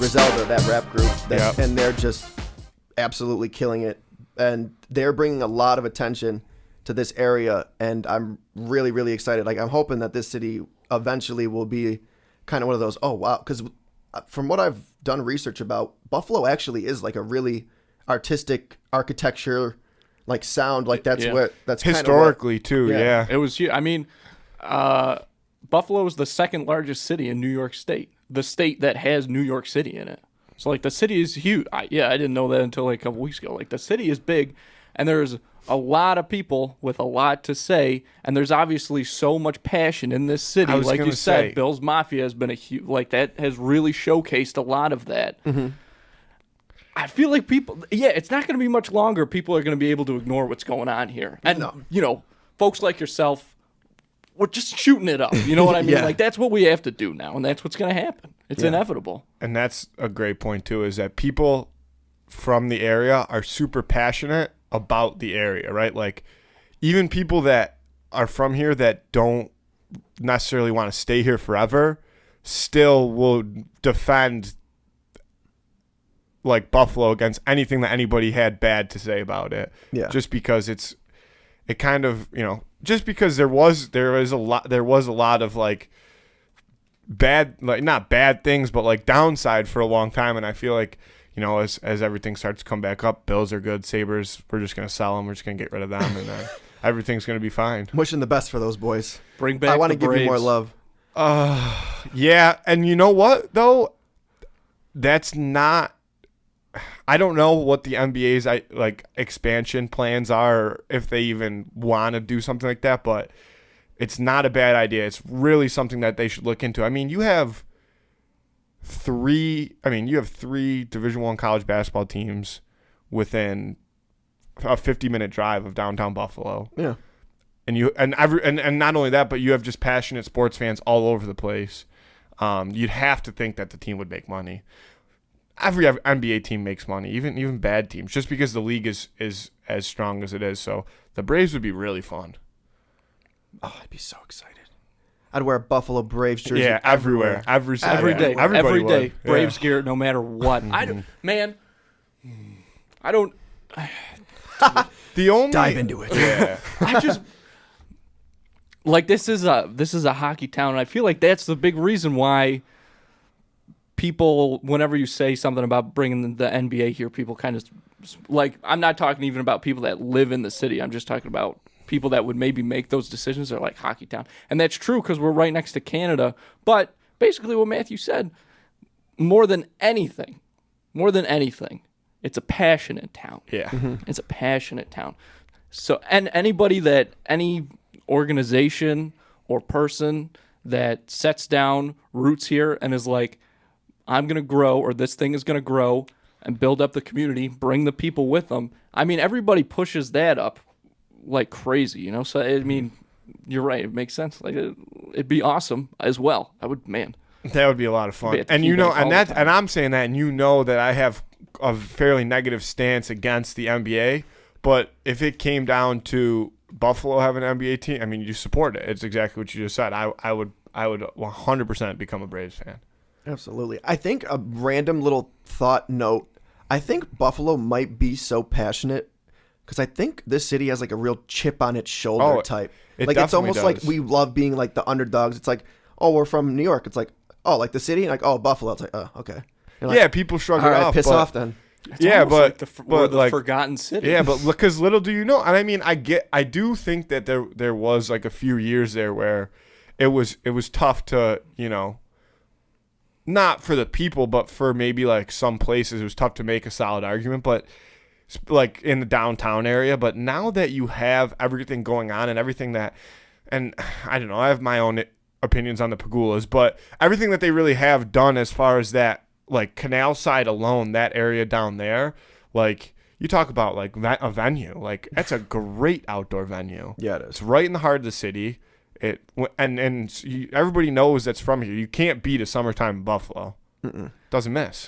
Griselda, that rap group, Yep. and they're just absolutely killing it. And they're bringing a lot of attention to this area, and I'm really, really excited. Like, I'm hoping that this city eventually will be kind of one of those, oh, wow, because from what I've done research about, Buffalo actually is like a really artistic architecture, like sound, like that's historically too. Yeah. Yeah. It was huge. I mean, Buffalo is the second largest city in New York State, the state that has New York City in it. So, like, the city is huge. I didn't know that until like a couple weeks ago. Like, the city is big, and there's a lot of people with a lot to say, and there's obviously so much passion in this city. I was Like you gonna said, say. Bill's Mafia has been a huge, like, that has really showcased a lot of that. Mm-hmm. I feel like it's not going to be much longer. People are going to be able to ignore what's going on here. And, folks like yourself, we're just shooting it up. You know what I mean? Yeah. Like, that's what we have to do now, and that's what's going to happen. It's inevitable. And that's a great point too, is that people from the area are super passionate about the area, right? Like, even people that are from here that don't necessarily want to stay here forever still will defend like Buffalo against anything that anybody had bad to say about it. Yeah. Just because it kind of, just because there was a lot of like bad, like not bad things, but like downside for a long time. And I feel like, as everything starts to come back up, Bills are good, Sabres, we're just going to sell them. We're just going to get rid of them, and then everything's going to be fine. Wishing the best for those boys. Bring back I want to the give you more Braves. love. Yeah, and you know what, though? That's not... I don't know what the NBA's expansion plans are, or if they even want to do something like that, but it's not a bad idea. It's really something that they should look into. I mean, you have three Division I college basketball teams within a 50-minute drive of downtown Buffalo. Yeah. And not only that, but you have just passionate sports fans all over the place. You'd have to think that the team would make money. Every NBA team makes money, even bad teams, just because the league is as strong as it is. So the Braves would be really fun. Oh, I'd be so excited. I'd wear a Buffalo Braves jersey. Yeah, everywhere. Every Day. Everybody Every day. would. Braves Yeah. gear, no matter what. I don't... The only Dive into it. Yeah. I just... Like, this is a hockey town, and I feel like that's the big reason why people, whenever you say something about bringing the NBA here, people kind of, like, I'm not talking even about people that live in the city. I'm just talking about people that would maybe make those decisions. They're like, hockey town. And that's true because we're right next to Canada. But basically what Matthew said, more than anything, it's a passionate town. Yeah. It's a passionate town. So, and any organization or person that sets down roots here and is like, I'm going to grow, or this thing is going to grow and build up the community, bring the people with them. I mean, everybody pushes that up like crazy, So, I mean, you're right. It makes sense. Like, it'd be awesome as well. That would be a lot of fun. at the And key bank all the time. and I'm saying that, and that I have a fairly negative stance against the NBA, but if it came down to Buffalo having an NBA team, I mean, you support it. It's exactly what you just said. I would 100% become a Braves fan. Absolutely. I think a random little thought note, I think Buffalo might be so passionate because I think this city has like a real chip on its shoulder type. It Like, it's definitely almost like does. we love being like the underdogs. It's like, oh, we're from New York. It's like, oh, like the city? Like, oh, Buffalo. It's like, oh, okay. You're like, Yeah, people shrug all it right, off. piss but- off then. Yeah, Almost but we're the like forgotten city. yeah, but because little do you know, and I mean, I do think that there was like a few years there where it was tough to, not for the people, but for maybe like some places it was tough to make a solid argument, but like in the downtown area. But now that you have everything going on and everything that, and I don't know, I have my own opinions on the Pagulas, but everything that they really have done as far as that, like Canal Side alone, that area down there, like you talk about like a venue, like that's a great outdoor venue. Yeah, it is. It's right in the heart of the city. Everybody knows that's from here. You can't beat a summertime in Buffalo. Doesn't miss.